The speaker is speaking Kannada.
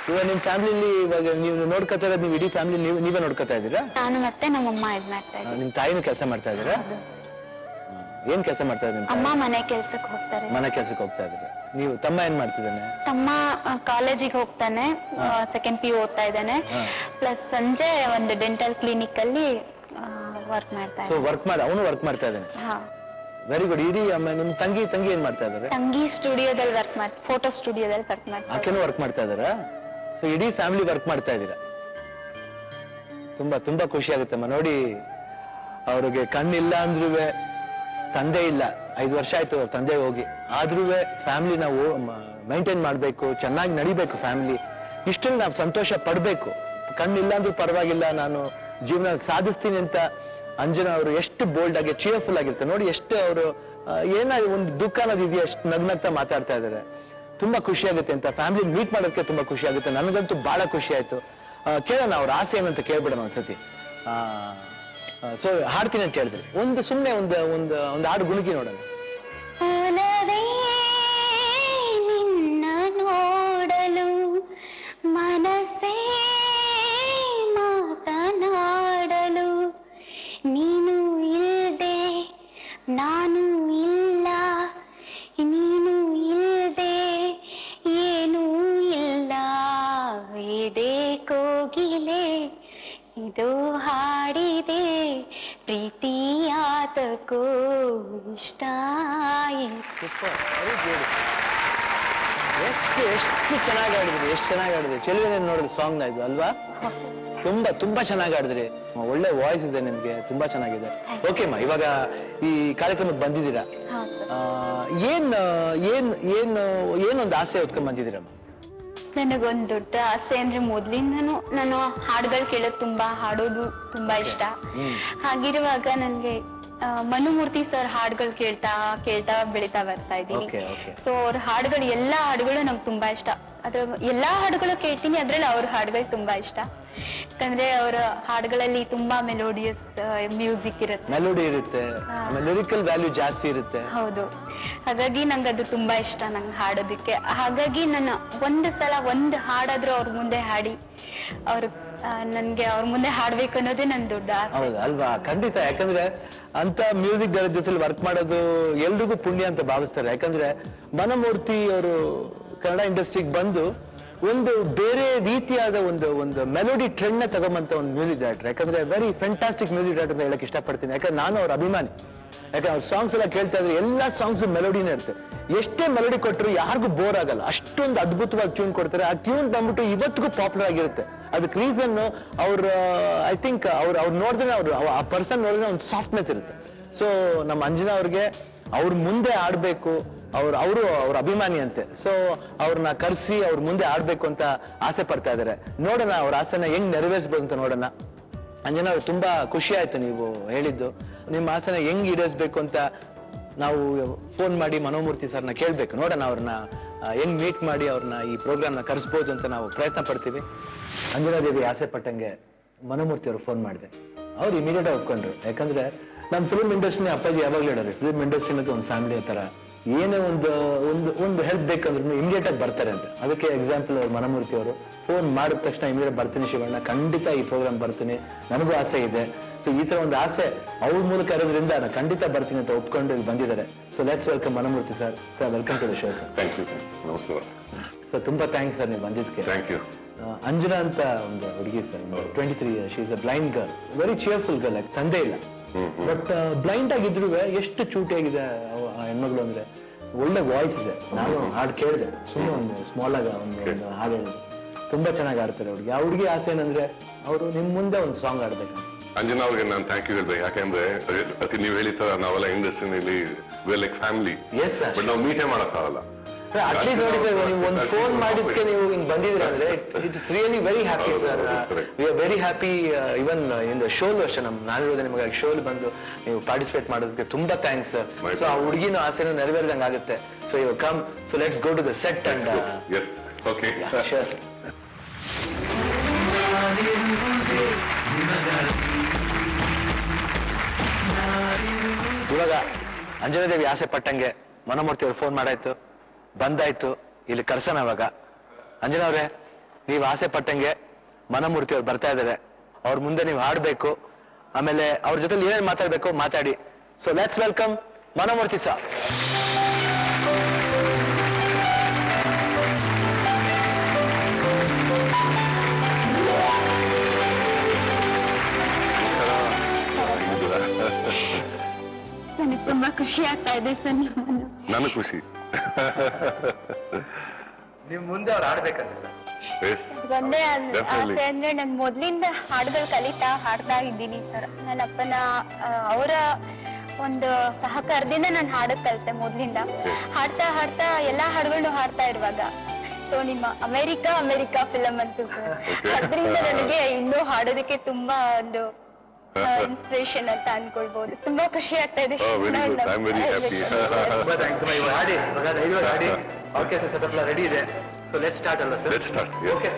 ಇವಾಗ ನಿಮ್ ಫ್ಯಾಮಿಲಿ ಇವಾಗ ನೀವು ನೋಡ್ಕೊತಾ ಇರೋದು ನೀವು ಇಡೀ ಫ್ಯಾಮಿಲಿ ನೀವೇ ನೋಡ್ಕೊತಾ ಇದ್ದೀರಾ? ನಾನು ಮತ್ತೆ ನಮ್ಮಮ್ಮ ಇದ್ ಮಾಡ್ತಾ ಇದ್ದೀನಿ. ನಿಮ್ ತಾಯಿನೂ ಕೆಲಸ ಮಾಡ್ತಾ ಇದ್ದೀರಾ? ಏನ್ ಕೆಲಸ ಮಾಡ್ತಾ ಇದ್ದೀರಾ? ಅಮ್ಮ ಮನೆ ಕೆಲ್ಸಕ್ಕೆ ಹೋಗ್ತಾರೆ. ಮನೆ ಕೆಲ್ಸಕ್ಕೆ ಹೋಗ್ತಾ ಇದ್ದಾರೆ. ನೀವು ತಮ್ಮ ಏನ್ ಮಾಡ್ತಿದ್ದಾನೆ? ತಮ್ಮ ಕಾಲೇಜಿಗೆ ಹೋಗ್ತಾನೆ, ಸೆಕೆಂಡ್ PU ಓದ್ತಾ ಇದ್ದಾನೆ. ಪ್ಲಸ್ ಸಂಜೆ ಒಂದು ಡೆಂಟಲ್ ಕ್ಲಿನಿಕ್ ಅಲ್ಲಿ ವರ್ಕ್ ಮಾಡ್ತಾ ಇದ್ದಾನೆ. ಸೊ ಅವನು ವರ್ಕ್ ಮಾಡ್ತಾ ಇದ್ದಾನೆ. Very good. ಇಡೀ ನಿಮ್ ತಂಗಿ ಏನ್ ಮಾಡ್ತಾ ಇದ್ದಾರೆ? ತಂಗಿ ಸ್ಟುಡಿಯೋದಲ್ಲಿ ಫೋಟೋ ಸ್ಟುಡಿಯೋದಲ್ಲಿ ವರ್ಕ್ ಮಾಡ್ತಾರೆ. ಆಕೆನೂ ವರ್ಕ್ ಮಾಡ್ತಾ ಇದ್ದಾರಾ? ಸೊ ಇಡೀ ಫ್ಯಾಮಿಲಿ ವರ್ಕ್ ಮಾಡ್ತಾ ಇದ್ದೀರಾ. ತುಂಬಾ ತುಂಬಾ ಖುಷಿ ಆಗುತ್ತಮ್ಮ ನೋಡಿ. ಅವ್ರಿಗೆ ಕಣ್ಣಿಲ್ಲ ಅಂದ್ರೂ ತಂದೆ ಇಲ್ಲ, 5 ವರ್ಷ ಆಯ್ತು ಅವ್ರ ತಂದೆ ಹೋಗಿ, ಆದ್ರೂ ಫ್ಯಾಮಿಲಿ ನಾವು ಮೈಂಟೈನ್ ಮಾಡ್ಬೇಕು, ಚೆನ್ನಾಗಿ ನಡಿಬೇಕು ಫ್ಯಾಮಿಲಿ. ಇಷ್ಟಲ್ಲಿ ನಾವು ಸಂತೋಷ ಪಡ್ಬೇಕು. ಕಣ್ಣಿಲ್ಲ ಅಂದ್ರೂ ಪರವಾಗಿಲ್ಲ, ನಾನು ಜೀವನ ಸಾಧಿಸ್ತೀನಿ ಅಂತ ಅಂಜನಾ ಅವರು ಎಷ್ಟು ಬೋಲ್ಡ್ ಆಗಿ ಚೀರ್ಫುಲ್ ಆಗಿರ್ತಾರೆ ನೋಡಿ. ಎಷ್ಟು ಅವರು ಒಂದು ದುಃಖ ಅನ್ನೋದಿದೆಯಾ, ಎಷ್ಟು ನಗ್ನಗ್ತಾ ಮಾತಾಡ್ತಾ ಇದ್ದಾರೆ. ತುಂಬಾ ಖುಷಿ ಆಗುತ್ತೆ ಅಂತ ಫ್ಯಾಮಿಲಿ ಮೀಟ್ ಮಾಡೋದಕ್ಕೆ ತುಂಬಾ ಖುಷಿ ಆಗುತ್ತೆ. ನನಗಂತೂ ಬಹಳ ಖುಷಿ ಆಯ್ತು. ಕೇಳೋಣ ಅವ್ರ ಆಸೆ ಏನಂತ ಕೇಳ್ಬಿಡೋಣ ಒಂದ್ಸತಿ. ಸೊ ಹಾಡ್ತೀನಿ ಅಂತ ಹೇಳಿದ್ರಿ, ಸುಮ್ಮನೆ ಒಂದು ಹಾಡು ಗುಣಗಿ ನೋಡೋಣ. ನಿನ್ನ ನೋಡಲು ಮನಸ್ಸೇ ಮಾತನಾಡಲು, ನೀನು ಇಲ್ಲದೆ ನಾನು ಇಲ್ಲ, ನೀನು ಇಲ್ಲದೆ ಏನೂ ಇಲ್ಲ, ಇದೇ ಕೋಗಿಲೆ ಇದು ಹಾಡಿದೆ ಪ್ರೀತಿಯಾತಕೋ ಇಷ್ಟ. ಎಷ್ಟು ಚೆನ್ನಾಗಿ ಆಡಿದ್ರಿ, ಎಷ್ಟು ಚೆನ್ನಾಗಿ ಆಡಿದ್ರಿ. ಚೆಲುವೆ ನೋಡಿದ್ರೆ ಸಾಂಗ್ ಇದು ಅಲ್ವಾ? ತುಂಬಾ ತುಂಬಾ ಚೆನ್ನಾಗಿ ಆಡಿದ್ರಿ. ಒಳ್ಳೆ ವಾಯ್ಸ್ ಇದೆ ನಿಮ್ಗೆ, ತುಂಬಾ ಚೆನ್ನಾಗಿದೆ. ಓಕೆಮ್ಮ, ಇವಾಗ ಈ ಕಾರ್ಯಕ್ರಮಕ್ಕೆ ಬಂದಿದ್ದೀರಾ, ಏನೊಂದು ಆಸೆ ಹೊತ್ಕೊಂಡ್ ಬಂದಿದ್ದೀರಮ್ಮ? ನನಗೊಂದು ದೊಡ್ಡ ಆಸೆ ಅಂದ್ರೆ ಮೊದ್ಲಿಂದನೂ ನಾನು ಹಾಡುಗಳು ಕೇಳೋದು ಹಾಡೋದು ತುಂಬಾ ಇಷ್ಟ. ಹಾಗಿರುವಾಗ ನನ್ಗೆ ಮನುಮೂರ್ತಿ ಸರ್ ಹಾಡುಗಳು ಕೇಳ್ತಾ ಬೆಳಿತಾ ಬರ್ತಾ ಇದ್ದೀನಿ. ಸೊ ಅವ್ರ ಹಾಡುಗಳು, ಎಲ್ಲಾ ಹಾಡುಗಳು ನಂಗೆ ತುಂಬಾ ಇಷ್ಟ. ಅದ್ರ ಎಲ್ಲಾ ಹಾಡುಗಳು ಕೇಳ್ತೀನಿ, ಅದ್ರಲ್ಲಿ ಅವ್ರ ಹಾಡುಗಳು ತುಂಬಾ ಇಷ್ಟ. ಯಾಕಂದ್ರೆ ಅವರ ಹಾಡುಗಳಲ್ಲಿ ತುಂಬಾ ಮೆಲೋಡಿಯಸ್ ಮ್ಯೂಸಿಕ್ ಇರುತ್ತೆ, ಮೆಲೋಡಿ ಇರುತ್ತೆ, ಲಿರಿಕಲ್ ವ್ಯಾಲ್ಯೂ ಜಾಸ್ತಿ ಇರುತ್ತೆ. ಹೌದು, ಹಾಗಾಗಿ ನಂಗೆ ಅದು ತುಂಬಾ ಇಷ್ಟ ನಂಗೆ ಹಾಡೋದಕ್ಕೆ. ಹಾಗಾಗಿ ನಾನು ಒಂದು ಹಾಡಾದ್ರೂ ಅವ್ರ ಮುಂದೆ ಹಾಡಿ ನನ್ಗೆ ಅವ್ರ ಮುಂದೆ ಹಾಡ್ಬೇಕು ಅನ್ನೋದೇ ನನ್ ದೊಡ್ಡ ಆಸೆ. ಹೌದು ಅಲ್ವಾ? ಖಂಡಿತ. ಯಾಕಂದ್ರೆ ಅಂತ ಮ್ಯೂಸಿಕ್ ಡೈರೆಕ್ಟರ್ಸ್ ವರ್ಕ್ ಮಾಡೋದು ಎಲ್ರಿಗೂ ಪುಣ್ಯ ಅಂತ ಭಾವಿಸ್ತಾರೆ. ಯಾಕಂದ್ರೆ ಮನಮೂರ್ತಿ ಅವರು ಕನ್ನಡ ಇಂಡಸ್ಟ್ರಿಗೆ ಬಂದು ಒಂದು ಬೇರೆ ರೀತಿಯಾದ ಒಂದು ಮೆಲೋಡಿ ಟ್ರೆಂಡ್ ನ ತಗೊಂಬಂತ ಒಂದು ಮ್ಯೂಸಿಕ್ ಡೈರೆಕ್ಟರ್. ಯಾಕಂದ್ರೆ ವೆರಿ ಫ್ಯಾಂಟಾಸ್ಟಿಕ್ ಮ್ಯೂಸಿಕ್ ಡೈರೆಕ್ಟರ್ ಅಂತ ಹೇಳಕ್ ಇಷ್ಟಪಡ್ತೀನಿ. ಯಾಕಂದ್ರೆ ನಾನು ಅವ್ರ ಅಭಿಮಾನಿ. ಯಾಕಂದ್ರೆ ಅವ್ರ ಸಾಂಗ್ಸ್ ಎಲ್ಲ ಕೇಳ್ತಾ ಇದ್ರೆ ಎಲ್ಲಾ ಸಾಂಗ್ಸ್ ಮೆಲೋಡಿನೇ ಇರುತ್ತೆ. ಎಷ್ಟೇ ಮೆಲೋಡಿ ಕೊಟ್ಟರು ಯಾರಿಗೂ ಬೋರ್ ಆಗಲ್ಲ, ಅಷ್ಟೊಂದು ಅದ್ಭುತವಾಗಿ ಟ್ಯೂನ್ ಕೊಡ್ತಾರೆ. ಆ ಟ್ಯೂನ್ ಬಂದ್ಬಿಟ್ಟು ಇವತ್ತಿಗೂ ಪಾಪ್ಯುಲರ್ ಆಗಿರುತ್ತೆ. ಅದಕ್ಕೆ ರೀಸನ್ ಅವ್ರ ಐ ಥಿಂಕ್ ಅವ್ರು ನೋಡಿದ್ರೆ ಆ ಪರ್ಸನ್ ನೋಡಿದ್ರೆ ಒಂದು ಸಾಫ್ಟ್ನೆಸ್ ಇರುತ್ತೆ. ಸೊ ನಮ್ಮ ಅಂಜನಾ ಅವ್ರಿಗೆ ಅವ್ರ ಮುಂದೆ ಆಡ್ಬೇಕು, ಅವರು ಅವ್ರ ಅಭಿಮಾನಿ ಅಂತೆ. ಸೊ ಅವ್ರನ್ನ ಕರೆಸಿ ಅವ್ರ ಮುಂದೆ ಆಡ್ಬೇಕು ಅಂತ ಆಸೆ ಪಡ್ತಾ ಇದಾರೆ. ನೋಡೋಣ ಅವ್ರ ಆಸೆನ ಹೆಂಗ್ ನೆರವೇರಿಸಬಹುದು ಅಂತ ನೋಡೋಣ. ಅಂಜನಾ ಅವ್ರು ತುಂಬಾ ಖುಷಿ ಆಯ್ತು ನೀವು ಹೇಳಿದ್ದು. ನಿಮ್ಮ ಆಸೆನ ಹೆಂಗ್ ಈಡೇರಿಸಬೇಕು ಅಂತ ನಾವು ಫೋನ್ ಮಾಡಿ ಮನೋಮೂರ್ತಿ ಸರ್ನ ಕೇಳ್ಬೇಕು. ನೋಡೋಣ ಅವ್ರನ್ನ ಹೆಂಗ್ ಮೀಟ್ ಮಾಡಿ ಅವ್ರನ್ನ ಈ ಪ್ರೋಗ್ರಾಮ್ನ ಕರೆಸ್ಬೋದು ಅಂತ ನಾವು ಪ್ರಯತ್ನ ಪಡ್ತೀವಿ. ಅಂಜನಾ ದೇವಿ ಆಸೆ ಪಟ್ಟಂಗೆ ಮನೋಮೂರ್ತಿ ಅವ್ರು ಫೋನ್ ಮಾಡಿದೆ. ಅವ್ರು ಇಮಿಡಿಯೇಟ್ ಆಗಿ ಒಪ್ಕೊಂಡ್ರು. ಯಾಕಂದ್ರೆ ನಮ್ಮ ಫಿಲ್ಮ್ ಇಂಡಸ್ಟ್ರಿ ಅಪ್ಪಾಜಿ ಯಾವಾಗ್ಲೂ ಹೇಳೋರು, ಫಿಲ್ಮ್ ಇಂಡಸ್ಟ್ರಿ ಅನ್ನೋದು ಒಂದು ಫ್ಯಾಮಿಲಿ ತರ, ಏನೇ ಒಂದು ಹೆಲ್ಪ್ ಬೇಕಂದ್ರೂ ಇಮಿಡಿಯೇಟ್ ಆಗಿ ಬರ್ತಾರೆ ಅಂತ. ಅದಕ್ಕೆ ಎಕ್ಸಾಂಪಲ್ ಅವ್ರು ಮನಮೂರ್ತಿ ಅವರು ಫೋನ್ ಮಾಡಿದ ತಕ್ಷಣ ಇಮಿಡಿಯೇಟ್ ಬರ್ತೀನಿ ಶಿವಣ್ಣ, ಖಂಡಿತ ಈ ಪ್ರೋಗ್ರಾಮ್ ಬರ್ತೀನಿ, ನನಗೂ ಆಸೆ ಇದೆ. ಸೊ ಈ ತರ ಒಂದು ಆಸೆ ಅವ್ರ ಮೂಲಕ ಇರೋದ್ರಿಂದ ನಾನು ಖಂಡಿತ ಬರ್ತೀನಿ ಅಂತ ಒಪ್ಕೊಂಡು ಇಲ್ಲಿ ಬಂದಿದ್ದಾರೆ. So let's welcome Manamurthy sir. Sir welcome to the show sir. Thank you. ನಮಸ್ಕಾರ ಸರ್. ತುಂಬಾ ಥ್ಯಾಂಕ್ಸ್ ಸರ್ ನೀವು ಬಂದಿದ್ದಕ್ಕೆ. Thank you. ಅಂಜನಾ ಅಂತ ಒಂದು ಹುಡುಗಿ sir, 23 years. She is a blind girl, very cheerful girl. ತಂದೆ ಇಲ್ಲ, ಬಟ್ ಬ್ಲೈಂಡ್ ಆಗಿದ್ರು ಎಷ್ಟು ಚೂಟಿಯಾಗಿದೆ ಆ ಹೆಣ್ಮಗಳು ಅಂದ್ರೆ. ಒಳ್ಳೆ ವಾಯ್ಸ್ ಇದೆ. ನಾನು ಹಾಡು ಕೇಳಿದೆ, ಸುಮ್ಮನೆ ಒಂದು ಸ್ಮಾಲ್ ಆಗ ಒಂದು ಹಾಡು ಹೇಳಿದೆ. ತುಂಬಾ ಚೆನ್ನಾಗಿ ಆಡ್ತಾರೆ ಹುಡುಗಿ. ಆ ಹುಡುಗಿ ಆಸೆ ಏನಂದ್ರೆ ಅವರು ನಿಮ್ ಮುಂದೆ ಒಂದು ಸಾಂಗ್ ಆಡ್ಬೇಕು. ಅಂಜನಾ ಅವ್ರಿಗೆ ನಾನು ಥ್ಯಾಂಕ್ ಯು ಹೇಳ್ಬೇಕು. ಯಾಕೆಂದ್ರೆ ನೀವು ಹೇಳಿದ ನಾವೆಲ್ಲ ಇಂಡಸ್ಟ್ರಿನಲ್ಲಿ ಲೈಕ್ ಫ್ಯಾಮಿಲಿ, ಬಟ್ ನಾವು ಮೀಟೇ ಮಾಡಕ್ಕಾಗಲ್ಲ. ಅಟ್ಲೀಸ್ಟ್ ನೋಡಿ ಸರ್, ನೀವು ಒಂದು ಫೋನ್ ಮಾಡಿದ್ಕೆ ನೀವು ಹಿಂಗ್ ಬಂದಿದ್ರ ಅಂದ್ರೆ it's really very happy sir. We are very happy. Even in the show ಅಷ್ಟೇ, ನಾನಿರೋದು ನಿಮಗೆ ಶೋಲ್ ಬಂದು ನೀವು ಪಾರ್ಟಿಸಿಪೇಟ್ ಮಾಡೋದಕ್ಕೆ ತುಂಬಾ ಥ್ಯಾಂಕ್ಸ್ ಸರ್. ಸೊ ಆ ಹುಡುಗಿನ ಆಸೆನೂ ನೆರವೇರಿದಂಗೆ ಆಗುತ್ತೆ. So you come, so let's go to the set and okay. ಇವಾಗ ಅಂಜನಾ ದೇವಿ ಆಸೆ ಪಟ್ಟಂಗೆ ಮನೋಮೂರ್ತಿ ಅವ್ರು ಫೋನ್ ಮಾಡಾಯ್ತು, ಬಂದಾಯ್ತು, ಇಲ್ಲಿ ಕರ್ಸೋಣ. ಅವಾಗ ಅಂಜನಾ ಅವ್ರೆ ನೀವು ಆಸೆ ಪಟ್ಟಂಗೆ ಮನಮೂರ್ತಿ ಅವ್ರು ಬರ್ತಾ ಇದ್ದಾರೆ. ಅವ್ರ ಮುಂದೆ ನೀವು ಹಾಡ್ಬೇಕು, ಆಮೇಲೆ ಅವ್ರ ಜೊತೆ ಏನೇನು ಮಾತಾಡ್ಬೇಕು ಮಾತಾಡಿ. So let's welcome Manamurthy sir. ನನಗೆ ತುಂಬಾ ಖುಷಿ ಆಗ್ತಾ ಇದೆ ಸರ್. ನಾನು ಖುಷಿ. ನಿಮ್ ಮುಂದೆ ಅವ್ರು ಹಾಡ್ಬೇಕಂತ ಸರ್. ಒಂದೇ ಆಸೆ ಅಂದ್ರೆ ನಾನು ಮೊದ್ಲಿಂದ ಹಾಡುಗಳು ಕಲಿತಾ ಹಾಡ್ತಾ ಇದ್ದೀನಿ ಸರ್. ನನ್ನ ಅಪ್ಪನ ಅವರ ಒಂದು ಸಹಕಾರದಿಂದ ನಾನು ಹಾಡಕ್ ಕಲಿತೆ ಮೊದ್ಲಿಂದ. ಹಾಡ್ತಾ ಹಾಡ್ತಾ ಎಲ್ಲಾ ಹಾಡುಗಳನ್ನು ಹಾಡ್ತಾ ಇರುವಾಗ ಸೊ ನಿಮ್ಮ ಅಮೆರಿಕಾ ಫಿಲಂ ಅಂತು ಸರ್. ಅದ್ರಿಂದ ನನಗೆ ಇನ್ನೂ ಹಾಡೋದಕ್ಕೆ ತುಂಬಾ ಒಂದು ಇನ್ಸ್ಪಿರೇಷನ್ ಅಂತ ಅನ್ಕೊಳ್ಬಹುದು. ತುಂಬಾ ಖುಷಿ ಆಗ್ತಾ ಇದೆ. ಓಕೆ ಸರ್, ರೆಡಿ ಇದೆ. ಸೊ ಲೆಟ್ಸ್ ಸ್ಟಾರ್ಟ್ ಅಲ್ಲ ಸರ್? Let's start. ಓಕೆ.